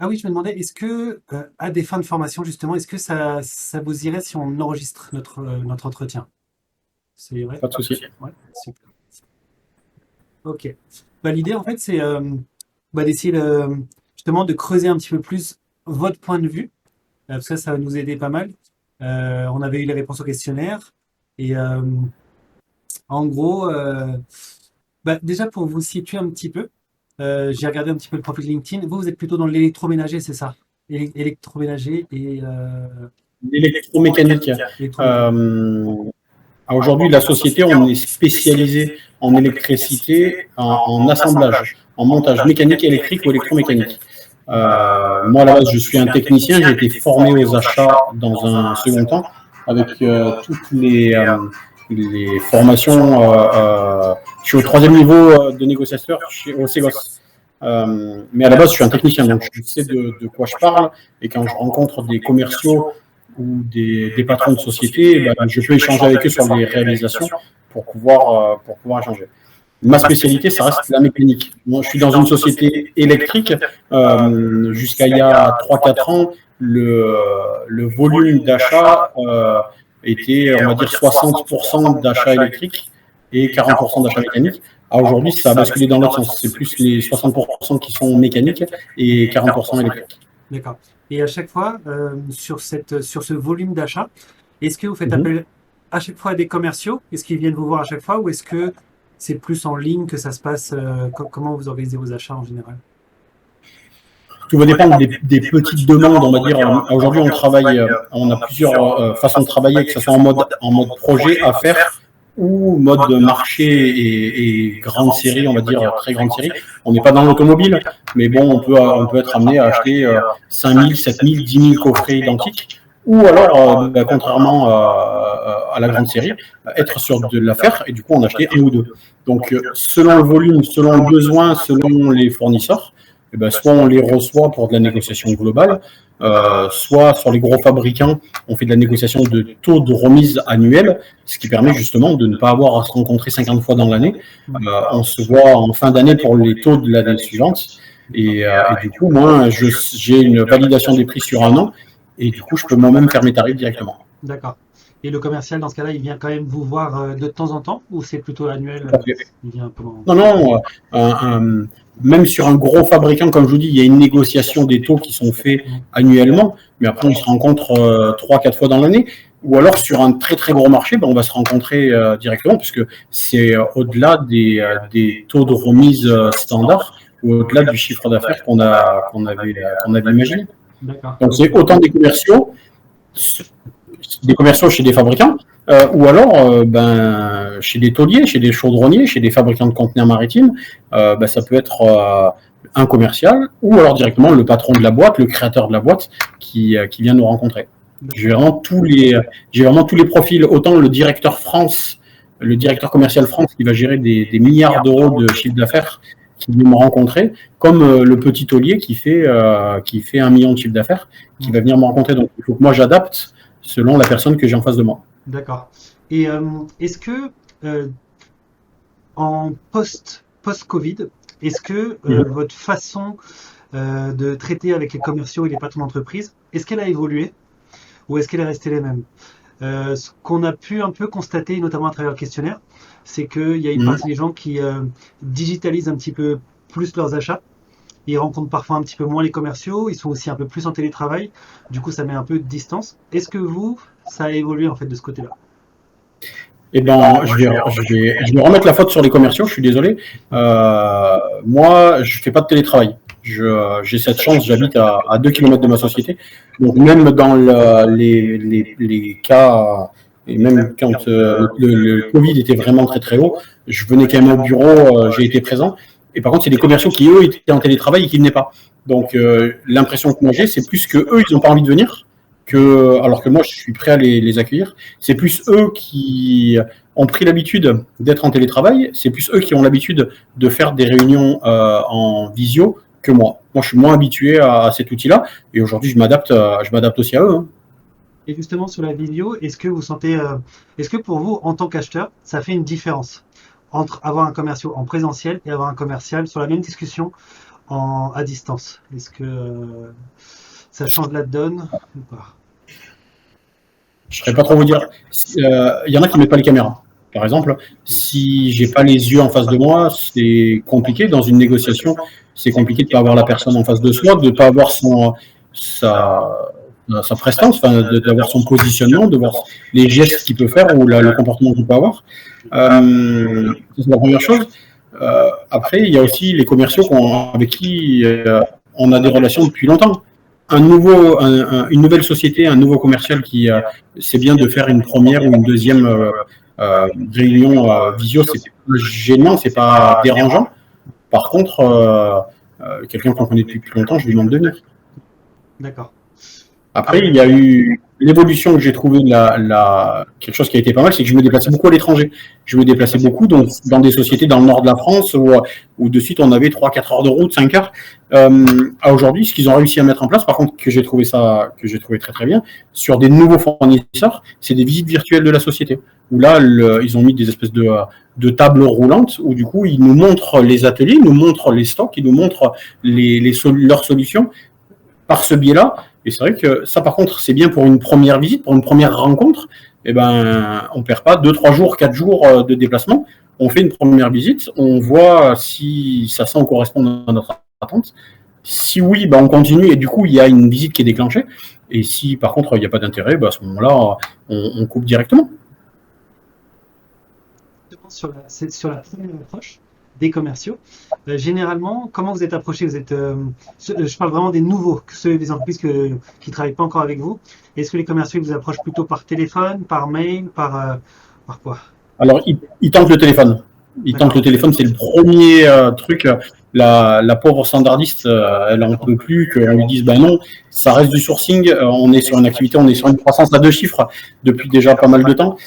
Ah oui, je me demandais, est-ce que, à des fins de formation, justement, est-ce que ça vous irait si on enregistre notre entretien? C'est vrai? Pas de souci. Ouais, super. Ok. Bah, l'idée, en fait, c'est d'essayer justement de creuser un petit peu plus votre point de vue, parce que ça va nous aider pas mal. On avait eu les réponses au questionnaire, et en gros, déjà pour vous situer un petit peu, j'ai regardé un petit peu le profil LinkedIn. Vous êtes plutôt dans l'électroménager, c'est ça? Électroménager et L'électromécanique. électromécanique. Aujourd'hui, la société, on est spécialisé en électricité, en assemblage, en montage mécanique, électrique ou électromécanique. Moi, à la base, je suis un technicien. J'ai été formé aux achats dans un second temps avec toutes les formations. Je suis au troisième niveau de négociateur au Ségos. Mais à la base, je suis un technicien, donc je sais de quoi je parle. Et quand je rencontre des commerciaux ou des patrons de société, ben, je peux échanger avec eux sur les réalisations pour pouvoir échanger. Ma spécialité, ça reste la mécanique. Moi, je suis dans une société électrique. Jusqu'à il y a 3-4 ans, le volume d'achat était, on va dire, 60% d'achats électriques et 40% d'achats mécaniques. Aujourd'hui, ça a basculé dans l'autre sens. C'est plus les 60% qui sont mécaniques et 40% électriques. D'accord. Et à chaque fois, sur ce volume d'achat, est-ce que vous faites Mhm. appel à chaque fois à des commerciaux? Est-ce qu'ils viennent vous voir à chaque fois ou est-ce que c'est plus en ligne que ça se passe? Comment vous organisez vos achats en général? Tout va dépendre des petites demandes, on va dire. Aujourd'hui, on travaille, on a plusieurs façons de travailler, que ce soit en mode projet à faire ou mode marché et grande série, on va dire très grande série. On n'est pas dans l'automobile, mais bon, on peut être amené à acheter 5000, 7000, 10 000 coffrets identiques. Ou alors, contrairement à la grande série, être sur de l'affaire et du coup en acheter un ou deux. Donc, selon le volume, selon le besoin, selon les fournisseurs, eh ben, soit on les reçoit pour de la négociation globale, soit sur les gros fabricants, on fait de la négociation de taux de remise annuelle, ce qui permet justement de ne pas avoir à se rencontrer 50 fois dans l'année. On se voit en fin d'année pour les taux de l'année suivante. Et du coup, moi, j'ai une validation des prix sur un an, et du coup, je peux moi-même faire mes tarifs directement. D'accord. Et le commercial, dans ce cas-là, il vient quand même vous voir de temps en temps ou c'est plutôt annuel? Il vient comment? Non, non, même sur un gros fabricant, comme je vous dis, il y a une négociation des taux qui sont faits annuellement, mais après on se rencontre 3-4 fois dans l'année. Ou alors sur un très très gros marché, ben, on va se rencontrer directement, puisque c'est au-delà des taux de remise standard, ou au-delà du chiffre d'affaires qu'on avait imaginé. D'accord. Donc c'est autant des commerciaux chez des fabricants, ou alors chez des tauliers, chez des chaudronniers, chez des fabricants de conteneurs maritimes. Ça peut être un commercial ou alors directement le patron de la boîte, le créateur de la boîte qui vient nous rencontrer. J'ai vraiment tous les profils, autant le directeur France, le directeur commercial France qui va gérer des milliards d'euros de chiffre d'affaires qui vient me rencontrer, comme le petit taulier qui fait 1 million de chiffre d'affaires qui va venir me rencontrer. Donc il faut que moi j'adapte selon la personne que j'ai en face de moi. D'accord. Et est-ce que euh, en post-Covid, est-ce que votre façon de traiter avec les commerciaux et les patrons d'entreprise, est-ce qu'elle a évolué ou est-ce qu'elle est restée les mêmes? Ce qu'on a pu un peu constater, notamment à travers le questionnaire, c'est qu'il y a une partie des gens qui digitalisent un petit peu plus leurs achats. Ils rencontrent parfois un petit peu moins les commerciaux, ils sont aussi un peu plus en télétravail, du coup ça met un peu de distance. Est-ce que vous, ça a évolué en fait de ce côté-là? Eh ben, je vais remettre la faute sur les commerciaux, je suis désolé. Moi, je fais pas de télétravail. J'ai cette chance, j'habite à 2 km de ma société. Donc même dans les cas, et même quand le Covid était vraiment très très haut, je venais quand même au bureau, j'ai été présent. Et par contre, il y a des commerciaux qui, eux, étaient en télétravail et qui venaient pas. Donc l'impression que moi j'ai, c'est plus que eux, ils n'ont pas envie de venir, alors que moi, je suis prêt à les accueillir. C'est plus eux qui ont pris l'habitude d'être en télétravail, c'est plus eux qui ont l'habitude de faire des réunions en visio que moi. Moi, je suis moins habitué à cet outil-là, et aujourd'hui, je m'adapte aussi à eux. Hein. Et justement sur la vidéo, est-ce que vous sentez, est-ce que pour vous, en tant qu'acheteur, ça fait une différence entre avoir un commercial en présentiel et avoir un commercial sur la même discussion à distance? Est-ce que ça change la donne ou pas? Je ne saurais pas trop vous dire. Il y en a qui ne mettent pas les caméras. Par exemple, si j'ai pas les yeux en face de moi, c'est compliqué dans une négociation. C'est compliqué de ne pas avoir la personne en face de soi, de ne pas avoir sa prestance, d'avoir son positionnement, de voir les gestes qu'il peut faire ou le comportement qu'il peut avoir. C'est la première chose. Après, il y a aussi les commerciaux avec qui on a des relations depuis longtemps. Une nouvelle société, un nouveau commercial qui c'est bien de faire une première ou une deuxième réunion visio, c'est pas gênant, c'est pas dérangeant. Par contre, quelqu'un qu'on connaît depuis plus longtemps, je lui demande de venir. D'accord. Après, il y a eu l'évolution que j'ai trouvée, quelque chose qui a été pas mal, c'est que je me déplaçais beaucoup à l'étranger. Je me déplaçais beaucoup dans des sociétés dans le nord de la France où de suite on avait 3-4 heures de route, 5 heures. Aujourd'hui, ce qu'ils ont réussi à mettre en place, par contre, que j'ai trouvé très très bien, sur des nouveaux fournisseurs, c'est des visites virtuelles de la société. Où là, ils ont mis des espèces de tables roulantes où du coup, ils nous montrent les ateliers, ils nous montrent les stocks, ils nous montrent leurs solutions par ce biais-là. Et c'est vrai que ça, par contre, c'est bien pour une première visite, pour une première rencontre. Eh ben, on ne perd pas 2, 3 jours, 4 jours de déplacement. On fait une première visite, on voit si ça semble correspondre à notre attente. Si oui, ben on continue et du coup, il y a une visite qui est déclenchée. Et si, par contre, il n'y a pas d'intérêt, ben à ce moment-là, on coupe directement. Sur la première approche des commerciaux, généralement, comment vous êtes approché? Je parle vraiment des nouveaux, des entreprises qui ne travaillent pas encore avec vous. Est-ce que les commerciaux vous approchent plutôt par téléphone, par mail, par quoi? Alors, ils tentent le téléphone. Ils tentent le téléphone, c'est le premier truc. La pauvre standardiste, elle n'en peut plus qu'on lui dise ben non, ça reste du sourcing, on est sur une activité, on est sur une croissance à 2 chiffres depuis déjà pas mal de temps.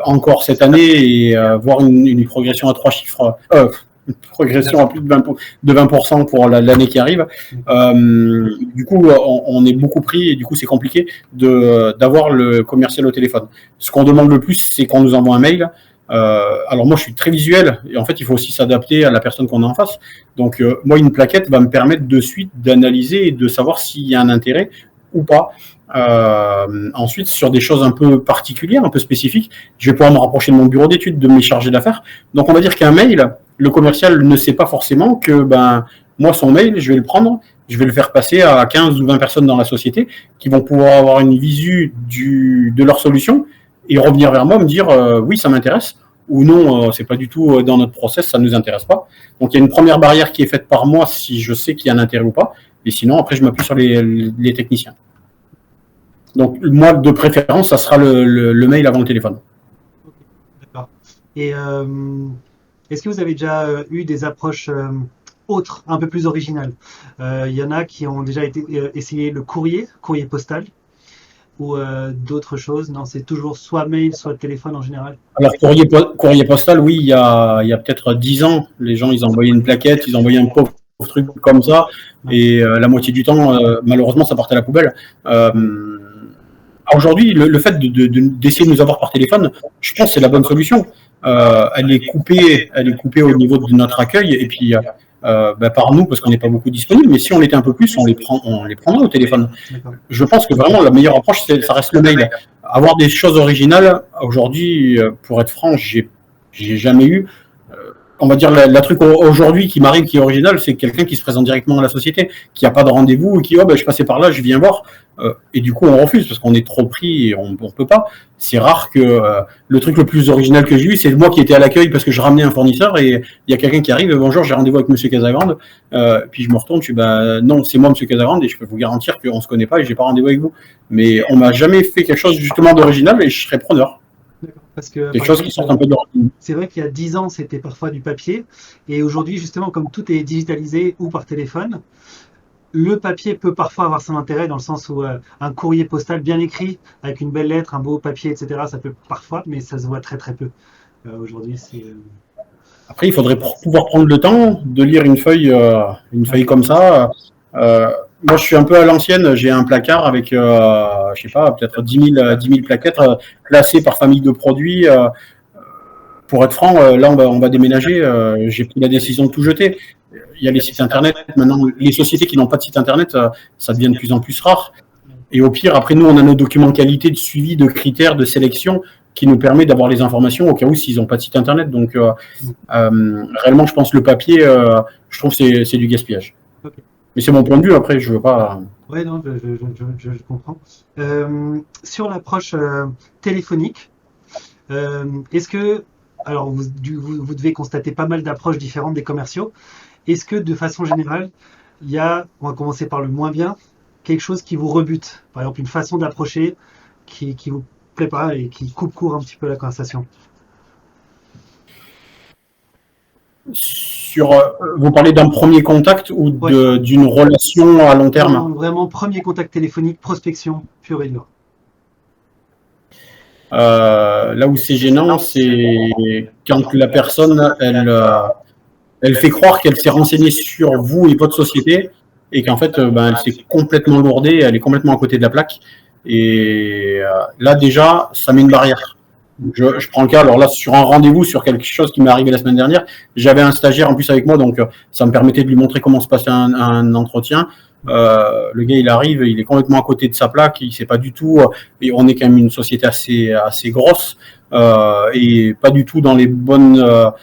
Encore cette année, et voir une progression à 3 chiffres, une progression à plus de 20% pour l'année qui arrive. Du coup, on est beaucoup pris et du coup, c'est compliqué d'avoir le commercial au téléphone. Ce qu'on demande le plus, c'est qu'on nous envoie un mail. Alors moi je suis très visuel et en fait il faut aussi s'adapter à la personne qu'on a en face. Donc moi une plaquette va me permettre de suite d'analyser et de savoir s'il y a un intérêt ou pas. Ensuite sur des choses un peu particulières, un peu spécifiques, je vais pouvoir me rapprocher de mon bureau d'études, de mes chargés d'affaires. Donc on va dire qu'un mail, le commercial ne sait pas forcément que moi son mail je vais le prendre, je vais le faire passer à 15 ou 20 personnes dans la société qui vont pouvoir avoir une visu de leur solution et revenir vers moi, me dire oui, ça m'intéresse, ou non, c'est pas du tout dans notre process, ça ne nous intéresse pas. Donc il y a une première barrière qui est faite par moi si je sais qu'il y a un intérêt ou pas, et sinon après je m'appuie sur les techniciens. Donc moi de préférence, ça sera le mail avant le téléphone. D'accord. Et est-ce que vous avez déjà eu des approches autres, un peu plus originales? Il y en a qui ont déjà essayé le courrier postal, ou d'autres choses? Non, c'est toujours soit mail, soit téléphone en général. Alors, courrier postal, oui, il y a peut-être 10 ans, les gens, ils envoyaient une plaquette, ils envoyaient un pauvre truc comme ça, et la moitié du temps, malheureusement, ça partait à la poubelle. Aujourd'hui, le fait d'essayer de nous avoir par téléphone, je pense que c'est la bonne solution. Elle est coupée au niveau de notre accueil, et puis par nous, parce qu'on n'est pas beaucoup disponible, mais si on l'était un peu plus, on les prendrait au téléphone. Je pense que vraiment la meilleure approche, ça reste le mail. Avoir des choses originales, aujourd'hui, pour être franc, j'ai jamais eu. On va dire la truc aujourd'hui qui m'arrive, qui est original, c'est quelqu'un qui se présente directement à la société, qui n'a pas de rendez-vous, et qui je passais par là, je viens voir, et du coup on refuse parce qu'on est trop pris et on peut pas. C'est rare que le truc le plus original que j'ai eu, c'est moi qui étais à l'accueil parce que je ramenais un fournisseur et il y a quelqu'un qui arrive, bonjour, j'ai rendez-vous avec Monsieur Casagrande, puis je me retourne, je dis non, c'est moi Monsieur Casagrande et je peux vous garantir qu'on se connaît pas et j'ai pas rendez-vous avec vous. Mais on m'a jamais fait quelque chose justement d'original et je serais preneur. Parce que, quelque chose qui sort un peu de l'ordinaire. C'est vrai qu'il y a 10 ans, c'était parfois du papier. Et aujourd'hui, justement, comme tout est digitalisé ou par téléphone, le papier peut parfois avoir son intérêt dans le sens où un courrier postal bien écrit, avec une belle lettre, un beau papier, etc., ça peut parfois, mais ça se voit très très peu. Aujourd'hui, c'est... Après, il faudrait pouvoir prendre le temps de lire une feuille comme ça. Moi, je suis un peu à l'ancienne. J'ai un placard avec, je sais pas, peut-être 10 000 plaquettes classées par famille de produits. Pour être franc, là, on va déménager. J'ai pris la décision de tout jeter. il y a les sites internet. Maintenant, les sociétés qui n'ont pas de site internet, ça devient de plus en plus rare. Et au pire, après, nous, on a nos documents qualité de suivi, de critères, de sélection qui nous permet d'avoir les informations au cas où s'ils n'ont pas de site internet. Donc, réellement, je pense que le papier, je trouve que c'est du gaspillage. Okay. Mais c'est mon point de vue, après, je ne veux pas... Oui, non, je comprends. Sur l'approche téléphonique, est-ce que... Alors, vous devez constater pas mal d'approches différentes des commerciaux. Est-ce que, de façon générale, il y a, on va commencer par le moins bien, quelque chose qui vous rebute? Par exemple, une façon d'approcher qui vous plaît pas et qui coupe court un petit peu la conversation? Vous parlez d'un premier contact ou d'une relation à long terme? Non, vraiment, premier contact téléphonique, prospection, pure et dure. Là où c'est gênant, c'est quand la personne, elle fait croire qu'elle s'est renseignée sur vous et votre société et qu'en fait, elle s'est complètement lourdée, elle est complètement à côté de la plaque. Et là, déjà, ça met une barrière. Je prends le cas, alors là, sur un rendez-vous, sur quelque chose qui m'est arrivé la semaine dernière, j'avais un stagiaire en plus avec moi, donc ça me permettait de lui montrer comment se passait un entretien. Le gars, il arrive, il est complètement à côté de sa plaque, il sait pas du tout, et on est quand même une société assez grosse, et pas du tout dans les bons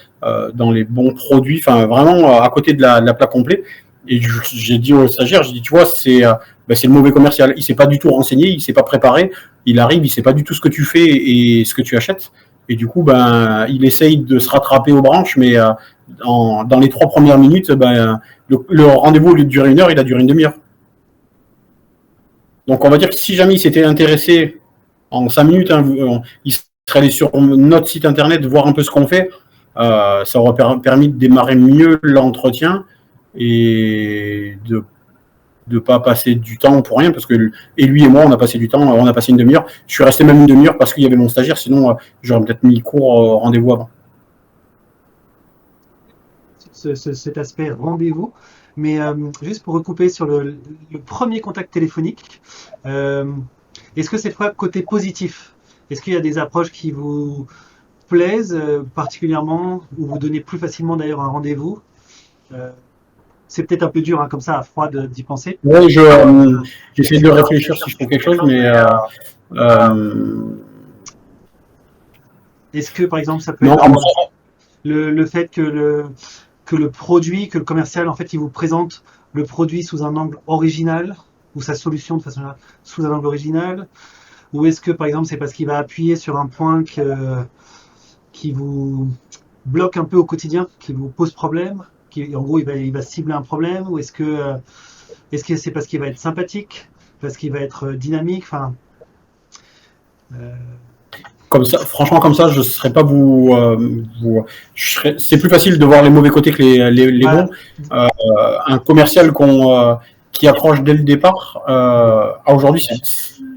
produits, enfin vraiment à côté de la plaque complète. Et j'ai dit au stagiaire, j'ai dit, tu vois, c'est le mauvais commercial. Il s'est pas du tout renseigné, il s'est pas préparé. Il arrive, il sait pas du tout ce que tu fais et ce que tu achètes. Et du coup, il essaye de se rattraper aux branches, mais dans les 3 premières minutes, le rendez-vous, au lieu de durer 1 heure, il a duré une demi-heure. Donc, on va dire que si jamais il s'était intéressé en 5 minutes, il serait allé sur notre site internet, voir un peu ce qu'on fait. Ça aurait permis de démarrer mieux l'entretien et de ne pas passer du temps pour rien, parce que lui et moi, on a passé du temps, on a passé une demi-heure. Je suis resté même une demi-heure parce qu'il y avait mon stagiaire, sinon j'aurais peut-être mis court rendez-vous avant. Cet aspect rendez-vous, mais juste pour recouper sur le premier contact téléphonique, est-ce que c'est côté positif? Est-ce qu'il y a des approches qui vous plaisent particulièrement, ou vous donnez plus facilement d'ailleurs un rendez-vous? C'est peut-être un peu dur, comme ça, à froid, d'y penser. Oui, j'essaie de réfléchir si je trouve quelque chose, mais... Est-ce que, par exemple, ça peut être le fait que le produit, que le commercial, en fait, il vous présente le produit sous un angle original, ou sa solution de façon générale sous un angle original? Ou est-ce que, par exemple, c'est parce qu'il va appuyer sur un point qui vous bloque un peu au quotidien, qui vous pose problème? En gros, il va cibler un problème, ou est-ce que c'est parce qu'il va être sympathique, parce qu'il va être dynamique, Comme ça, franchement, comme ça, je ne serais pas c'est plus facile de voir les mauvais côtés que les bons. Un commercial qui approche dès le départ, aujourd'hui,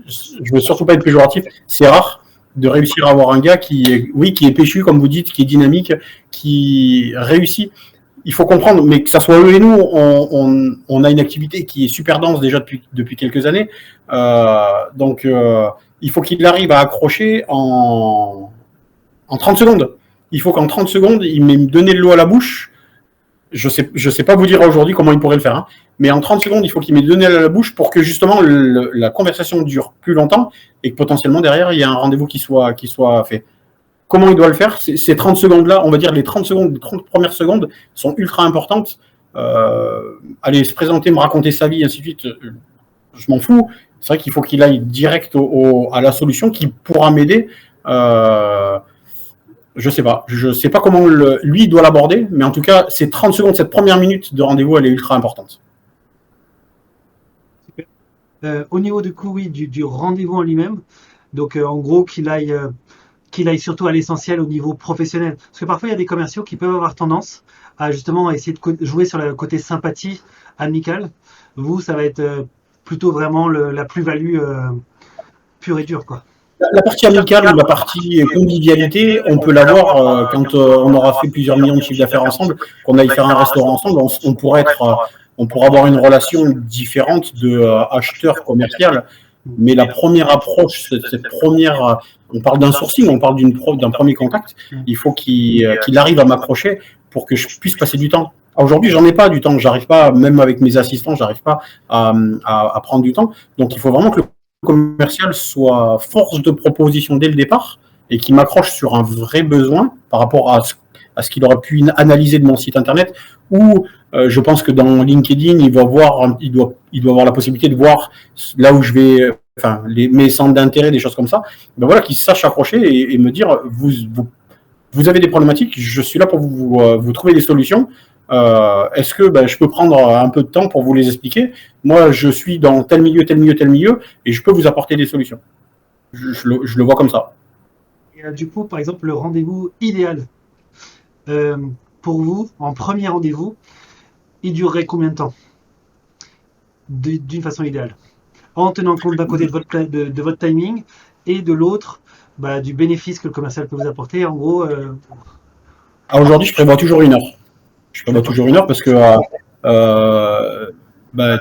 je veux surtout pas être péjoratif, c'est rare de réussir à avoir un gars qui est péchu, comme vous dites, qui est dynamique, qui réussit. Il faut comprendre, mais que ça soit eux et nous, on a une activité qui est super dense déjà depuis quelques années. Donc, il faut qu'il arrive à accrocher en 30 secondes. Il faut qu'en 30 secondes, il m'ait donné de l'eau à la bouche. Je sais pas vous dire aujourd'hui comment il pourrait le faire, mais en 30 secondes, il faut qu'il m'ait donné à la bouche pour que justement la conversation dure plus longtemps et que potentiellement derrière, il y a un rendez-vous qui soit fait. Comment il doit le faire? Ces 30 secondes-là, on va dire les 30 premières secondes sont ultra importantes. Aller se présenter, me raconter sa vie, ainsi de suite, je m'en fous. C'est vrai qu'il faut qu'il aille direct à la solution qui pourra m'aider. Je sais pas comment lui doit l'aborder, mais en tout cas, ces 30 secondes, cette première minute de rendez-vous, elle est ultra importante. Au niveau du coup, du rendez-vous en lui-même, donc en gros qu'il aille surtout à l'essentiel au niveau professionnel. Parce que parfois, il y a des commerciaux qui peuvent avoir tendance à justement essayer de jouer sur le côté sympathie amicale. Vous, ça va être plutôt vraiment la plus-value pure et dure, quoi. La partie amicale ou la partie convivialité, on peut l'avoir quand on aura fait plusieurs millions de chiffres d'affaires ensemble, qu'on aille faire un restaurant ensemble, on pourra avoir une relation différente de acheteur commercial. Mais la première approche, on parle d'un sourcing, on parle d'un premier contact, il faut qu'il arrive à m'approcher pour que je puisse passer du temps Aujourd'hui, j'en ai pas du temps. J'arrive pas, même avec mes assistants, j'arrive pas à prendre du temps. Donc, il faut vraiment que le commercial soit force de proposition dès le départ et qui m'accroche sur un vrai besoin par rapport à ce qu'il aurait pu analyser de mon site internet. Ou je pense que dans LinkedIn, il doit avoir la possibilité de voir là où je vais, enfin, mes centres d'intérêt, des choses comme ça. Ben voilà, qu'il sache accrocher et me dire, vous avez des problématiques, je suis là pour vous trouver des solutions. Est-ce que je peux prendre un peu de temps pour vous les expliquer? Moi, je suis dans tel milieu, tel milieu, tel milieu, et je peux vous apporter des solutions. Je le vois comme ça. Et du coup, par exemple, le rendez-vous idéal euh, pour vous, en premier rendez-vous, il durerait combien de temps d'une façon idéale? En tenant compte d'un côté de votre timing et de l'autre du bénéfice que le commercial peut vous apporter. En gros, Aujourd'hui, je prévois toujours une heure. Je prévois d'accord. toujours une heure parce que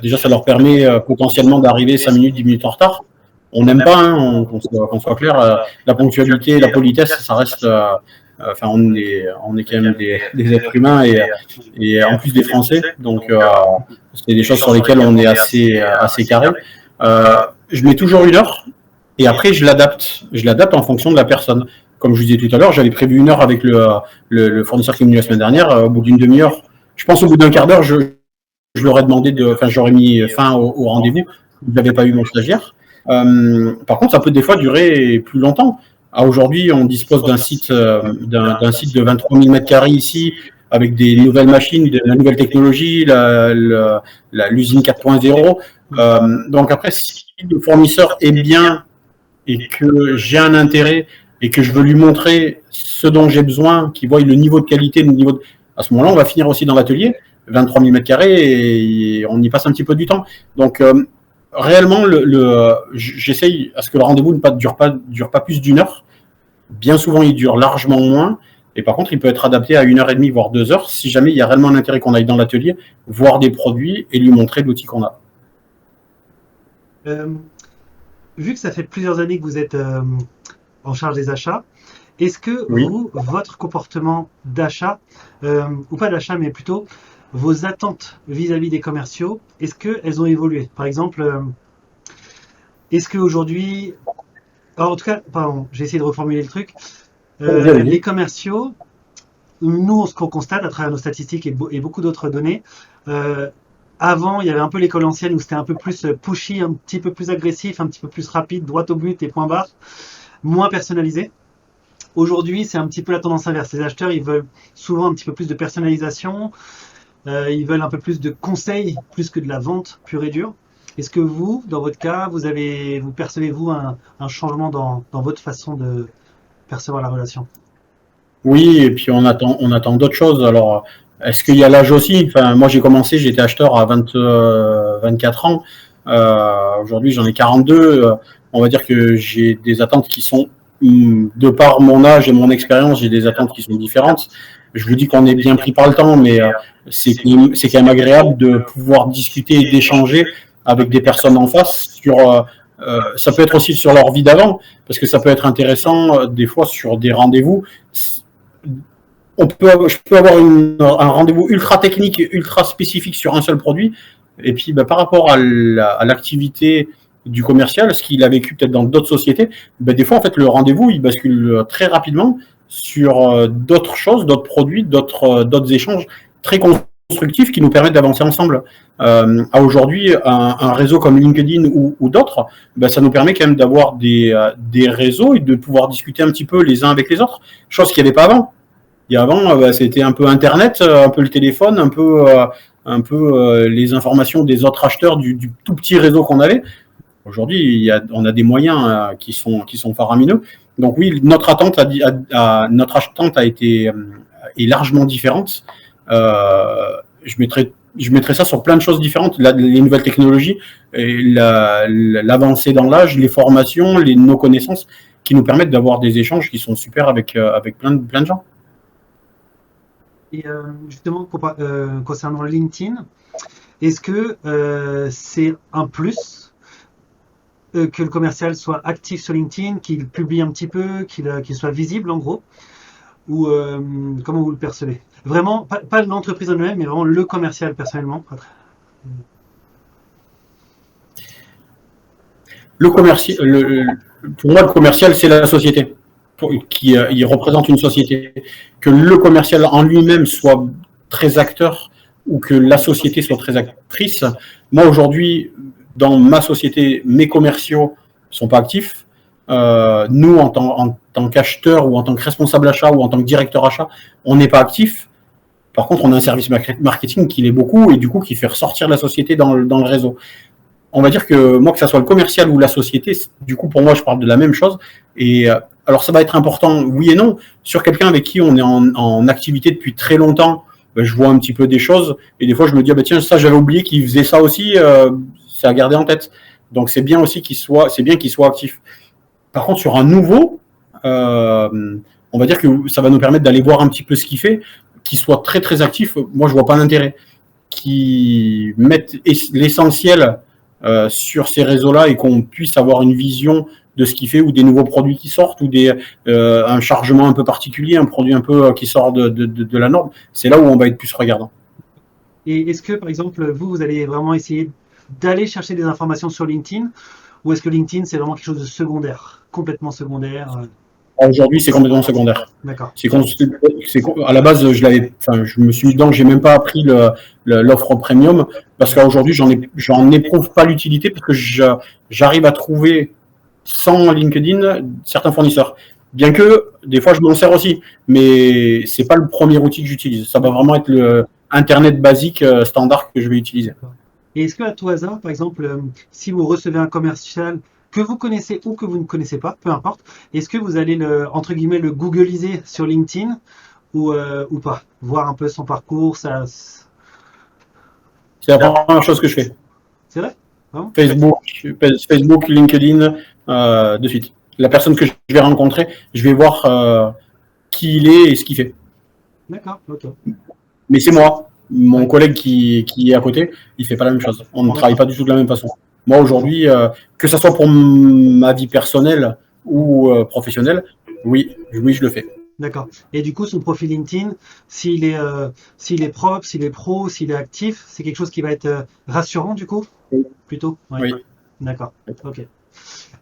déjà, ça leur permet potentiellement d'arriver 5 minutes, 10 minutes en retard. On n'aime pas, hein, qu'on soit clair, la ponctualité, la politesse, ça reste. Enfin, on est quand même des êtres humains et en plus des Français. Donc, c'est des choses sur lesquelles on est assez carré. Je mets toujours une heure et après, je l'adapte. Je l'adapte en fonction de la personne. Comme je vous disais tout à l'heure, j'avais prévu une heure avec le fournisseur qui est venu la semaine dernière. Au bout d'une demi-heure, je pense au bout d'un quart d'heure, je leur ai demandé j'aurais mis fin au rendez-vous. Je n'avais pas eu mon stagiaire. Par contre, ça peut des fois durer plus longtemps. Aujourd'hui, on dispose d'un site de 23 000 m² ici, avec des nouvelles machines, de la nouvelle technologie, l'usine 4.0. Donc après, si le fournisseur est bien et que j'ai un intérêt et que je veux lui montrer ce dont j'ai besoin, qu'il voie le niveau de qualité, à ce moment-là, on va finir aussi dans l'atelier, 23 000 m² et on y passe un petit peu du temps. Donc, réellement, j'essaye à ce que le rendez-vous ne dure pas plus d'une heure. Bien souvent, il dure largement moins. Et par contre, il peut être adapté à 1h30, voire 2 heures, si jamais il y a réellement un intérêt qu'on aille dans l'atelier, voir des produits et lui montrer l'outil qu'on a. Euh, Vu que ça fait plusieurs années que vous êtes en charge des achats, est-ce que Oui. vous, votre comportement d'achat, ou pas d'achat, mais plutôt vos attentes vis-à-vis des commerciaux, est-ce qu'elles ont évolué? Par exemple, est-ce qu'aujourd'hui, en tout cas, pardon, j'ai essayé de reformuler le truc. Les commerciaux, nous, ce qu'on constate à travers nos statistiques et beaucoup d'autres données, euh, avant, il y avait un peu l'école ancienne où c'était un peu plus pushy, un petit peu plus agressif, un petit peu plus rapide, droit au but et point barre, moins personnalisé. Aujourd'hui, c'est un petit peu la tendance inverse. Les acheteurs, ils veulent souvent un petit peu plus de personnalisation, ils veulent un peu plus de conseils, plus que de la vente pure et dure. Est-ce que vous, dans votre cas, vous percevez-vous un changement dans votre façon de percevoir la relation? Oui, et puis on attend d'autres choses. Alors, est-ce qu'il y a l'âge aussi? Enfin, moi, j'étais acheteur à 24 ans. Aujourd'hui, j'en ai 42. On va dire que j'ai des attentes qui sont, de par mon âge et mon expérience, j'ai des attentes qui sont différentes. Je vous dis qu'on est bien pris par le temps, mais c'est quand même agréable de pouvoir discuter et d'échanger avec des personnes en face ça peut être aussi sur leur vie d'avant, parce que ça peut être intéressant des fois sur des rendez-vous. Je peux avoir un rendez-vous ultra technique et ultra spécifique sur un seul produit. Et puis, par rapport à l'activité du commercial, ce qu'il a vécu peut-être dans d'autres sociétés, des fois, en fait, le rendez-vous, il bascule très rapidement sur d'autres choses, d'autres produits, d'autres échanges très constructifs qui nous permettent d'avancer ensemble. À aujourd'hui, un réseau comme LinkedIn ou d'autres, ça nous permet quand même d'avoir des réseaux et de pouvoir discuter un petit peu les uns avec les autres, chose qu'il n'y avait pas avant. Et avant, c'était un peu Internet, un peu le téléphone, un peu les informations des autres acheteurs du tout petit réseau qu'on avait. Aujourd'hui, on a des moyens qui sont faramineux. Donc oui, notre attente a été est largement différente. Je mettrais ça sur plein de choses différentes. Les nouvelles technologies, l'avancée dans l'âge, les formations, nos connaissances qui nous permettent d'avoir des échanges qui sont super avec plein de gens. Et justement, concernant LinkedIn, est-ce que c'est un plus que le commercial soit actif sur LinkedIn, qu'il publie un petit peu, qu'il soit visible en gros? Ou comment vous le percevez? Vraiment, pas l'entreprise en elle-même, mais vraiment le commercial personnellement. Le commercial, pour moi, le commercial, c'est la société qui il représente une société. Que le commercial en lui-même soit très acteur ou que la société soit très actrice. Moi, aujourd'hui, dans ma société, mes commerciaux sont pas actifs. Nous, en tant qu'acheteur ou en tant que responsable achat ou en tant que directeur achat, on n'est pas actif. Par contre, on a un service marketing qui l'est beaucoup et du coup qui fait ressortir la société dans le réseau. On va dire que moi, que ça soit le commercial ou la société, du coup, pour moi, je parle de la même chose. Et alors, ça va être important, oui et non. Sur quelqu'un avec qui on est en activité depuis très longtemps, ben, je vois un petit peu des choses. Et des fois, je me dis, ah, ben, tiens, ça, j'avais oublié qu'il faisait ça aussi. C'est à garder en tête. Donc, c'est bien aussi qu'il soit actif. Par contre, sur un nouveau, on va dire que ça va nous permettre d'aller voir un petit peu ce qu'il fait, qu'il soit très, très actif. Moi, je vois pas l'intérêt. Qui mettent l'essentiel sur ces réseaux-là et qu'on puisse avoir une vision de ce qu'il fait ou des nouveaux produits qui sortent ou un chargement un peu particulier, un produit un peu qui sort de la norme, c'est là où on va être plus regardant. Et est-ce que, par exemple, vous allez vraiment essayer d'aller chercher des informations sur LinkedIn ou est-ce que LinkedIn, c'est vraiment quelque chose de secondaire, complètement secondaire? Aujourd'hui, c'est complètement secondaire. D'accord. À la base, je me suis mis dedans, j'ai même pas appris l'offre premium parce qu'aujourd'hui, j'en éprouve pas l'utilité parce que j'arrive à trouver sans LinkedIn certains fournisseurs. Bien que des fois, je m'en sers aussi, mais c'est pas le premier outil que j'utilise. Ça va vraiment être le Internet basique standard que je vais utiliser. Et est-ce qu'à tout hasard, par exemple, si vous recevez un commercial que vous connaissez ou que vous ne connaissez pas, peu importe, est-ce que vous allez entre guillemets le googliser sur LinkedIn ou pas? Voir un peu son parcours, ça. C'est la première chose que je fais. C'est vrai? Vraiment? Facebook, LinkedIn, de suite. La personne que je vais rencontrer, je vais voir qui il est et ce qu'il fait. D'accord, ok. Mais c'est moi. Mon collègue qui est à côté, il fait pas la même chose. On ne travaille pas du tout de la même façon. Moi, aujourd'hui, que ce soit pour ma vie personnelle ou professionnelle, oui, je le fais. D'accord. Et du coup, son profil LinkedIn, s'il est propre, s'il est pro, s'il est actif, c'est quelque chose qui va être rassurant du coup, plutôt. Ouais. Oui. D'accord. Ok.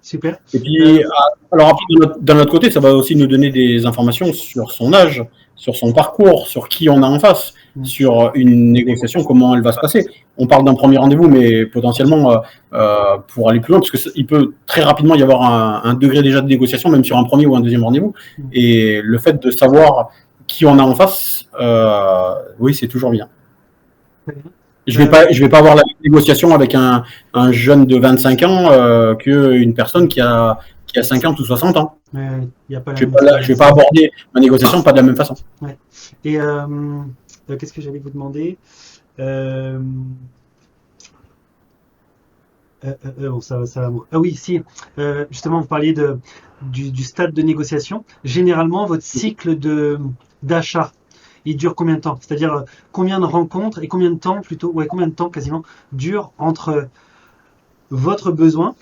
Super. Et puis, alors après, d'un autre côté, ça va aussi nous donner des informations sur son âge, sur son parcours, sur qui on a en face, sur une négociation, comment elle va se passer. On parle d'un premier rendez-vous, mais potentiellement, pour aller plus loin, parce qu'il peut très rapidement y avoir un degré déjà de négociation, même sur un premier ou un deuxième rendez-vous. Et le fait de savoir qui on a en face, oui, c'est toujours bien. Je vais pas avoir la négociation avec un jeune de 25 ans qu'une personne qui a 50 ou 60 ans. Y a pas je vais pas aborder ma négociation pas de la même façon. Ouais. Et qu'est-ce que j'allais vous demander Ah oui, si. Justement, vous parliez du stade de négociation. Généralement, votre cycle d'achat, il dure combien de temps? C'est-à-dire combien de rencontres et combien de temps plutôt, combien de temps quasiment dure entre votre besoin,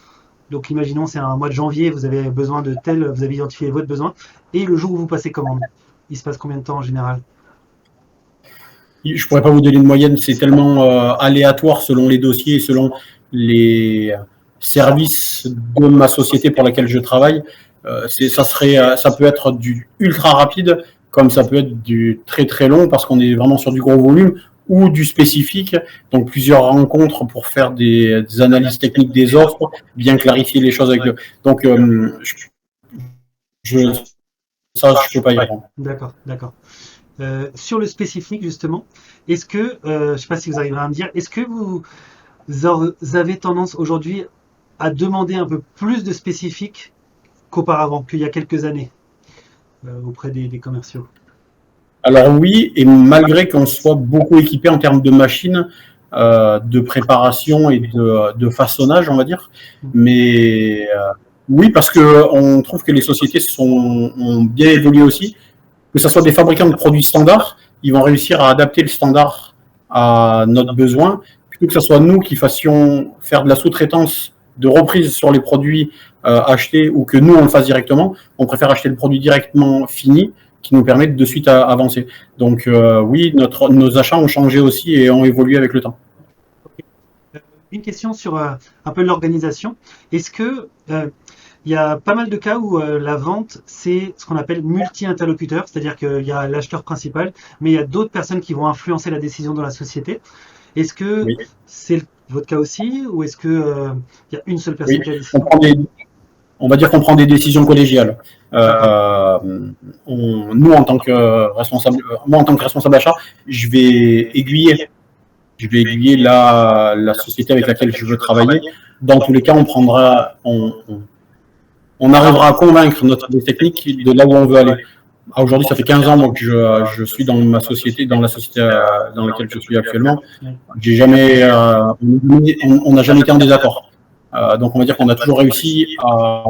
donc imaginons c'est un mois de janvier, vous avez besoin de tel, vous avez identifié votre besoin, et le jour où vous passez commande, il se passe combien de temps en général? Je pourrais pas vous donner une moyenne, c'est tellement aléatoire selon les dossiers, selon les services de ma société pour laquelle je travaille. Ça peut être du ultra rapide, comme ça peut être du très très long parce qu'on est vraiment sur du gros volume ou du spécifique, donc plusieurs rencontres pour faire des analyses techniques des offres, bien clarifier les choses avec le. Donc je peux pas y répondre. D'accord. Sur le spécifique justement, est-ce que, je ne sais pas si vous arriverez à me dire, est-ce que vous avez tendance aujourd'hui à demander un peu plus de spécifique qu'auparavant, qu'il y a quelques années, auprès des commerciaux? Alors oui, et malgré qu'on soit beaucoup équipé en termes de machines, de préparation et de façonnage, on va dire, mais oui, parce qu'on trouve que les sociétés ont bien évolué aussi, que ce soit des fabricants de produits standards, ils vont réussir à adapter le standard à notre besoin, plutôt que ce soit nous qui fassions faire de la sous-traitance de reprise sur les produits achetés ou que nous on le fasse directement. On préfère acheter le produit directement fini qui nous permet de suite avancer. Donc oui, nos achats ont changé aussi et ont évolué avec le temps. Une question sur un peu l'organisation. Est-ce que il y a pas mal de cas où la vente, c'est ce qu'on appelle multi-interlocuteur, c'est-à-dire qu'il y a l'acheteur principal, mais il y a d'autres personnes qui vont influencer la décision dans la société. Est-ce que Oui. c'est votre cas aussi, ou est-ce que il y a une seule personne qui a décidé? On va dire qu'on prend des décisions collégiales. Nous, en tant que responsable achat, je vais aiguiller la société avec laquelle je veux travailler. Dans tous les cas, on arrivera à convaincre notre technique de là où on veut aller. Aujourd'hui, ça fait 15 ans que je suis dans la société dans laquelle je suis actuellement. On n'a jamais été en désaccord. Donc, on va dire qu'on a toujours réussi à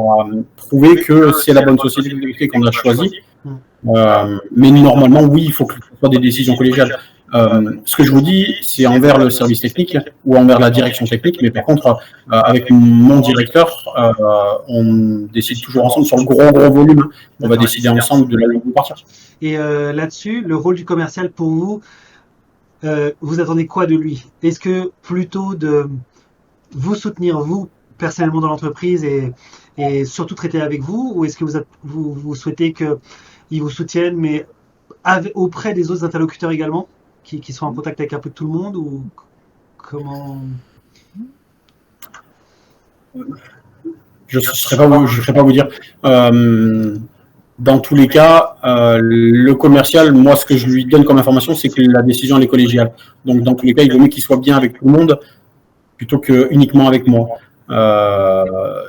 prouver que c'est la bonne société qu'on a choisie. Mais normalement, oui, il faut que ce soit des décisions collégiales. Ce que je vous dis, c'est envers le service technique ou envers la direction technique, mais par contre, avec mon directeur, on décide toujours ensemble sur le gros volume. On va décider ensemble de là où on veut partir. Et là-dessus, le rôle du commercial pour vous, vous attendez quoi de lui? Est-ce que plutôt de vous soutenir, vous, personnellement dans l'entreprise et surtout traiter avec vous, ou est-ce que vous souhaitez qu'il vous soutienne, mais auprès des autres interlocuteurs également, qui sont en contact avec un peu tout le monde, ou comment? Je ne saurais pas vous dire. Dans tous les cas, le commercial, moi, ce que je lui donne comme information, c'est que la décision elle est collégiale. Donc, dans tous les cas, il vaut mieux qu'il soit bien avec tout le monde plutôt que uniquement avec moi.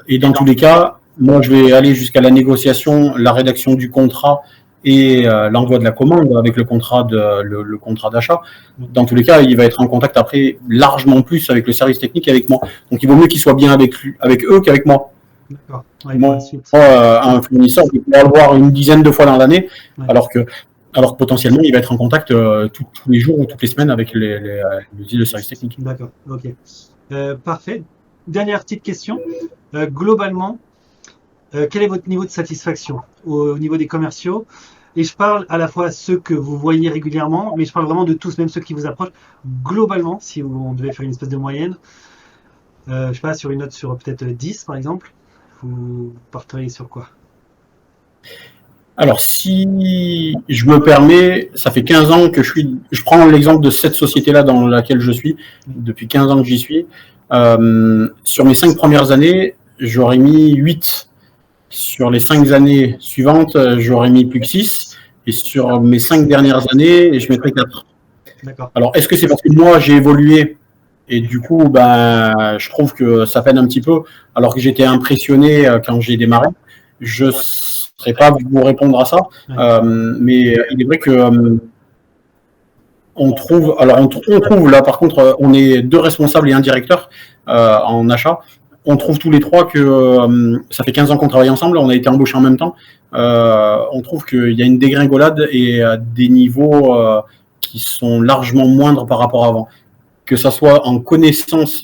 Et dans tous les cas, moi, je vais aller jusqu'à la négociation, la rédaction du contrat et l'envoi de la commande avec le contrat d'achat. Dans tous les cas, il va être en contact après largement plus avec le service technique et avec moi. Donc, il vaut mieux qu'il soit bien avec eux qu'avec moi. D'accord. Ouais, moi, un fournisseur, il peut avoir une dizaine de fois dans l'année, ouais. alors que potentiellement, il va être en contact tous les jours ou toutes les semaines avec le service technique. D'accord, ok. Parfait. Dernière petite question. Globalement, quel est votre niveau de satisfaction au niveau des commerciaux? Et je parle à la fois ceux que vous voyez régulièrement, mais je parle vraiment de tous, même ceux qui vous approchent. Globalement, si on devait faire une espèce de moyenne, je sais pas, sur une note sur peut-être 10 par exemple, vous parteriez sur quoi? Alors, si je me permets, ça fait 15 ans que je prends l'exemple de cette société-là dans laquelle je suis, depuis 15 ans que j'y suis. Sur mes 5 premières années, j'aurais mis 8. Sur les 5 années suivantes, j'aurais mis plus que 6. Et sur mes 5 dernières années, je mettrais 4. D'accord. Alors, est-ce que c'est parce que moi, j'ai évolué et du coup, je trouve que ça peine un petit peu, alors que j'étais impressionné quand j'ai démarré. Je ne saurais pas vous répondre à ça, mais il est vrai que on trouve là, par contre, on est 2 responsables et un directeur en achat. On trouve tous les 3 que ça fait 15 ans qu'on travaille ensemble, on a été embauchés en même temps. On trouve qu'il y a une dégringolade et des niveaux qui sont largement moindres par rapport à avant. Que ça soit en connaissance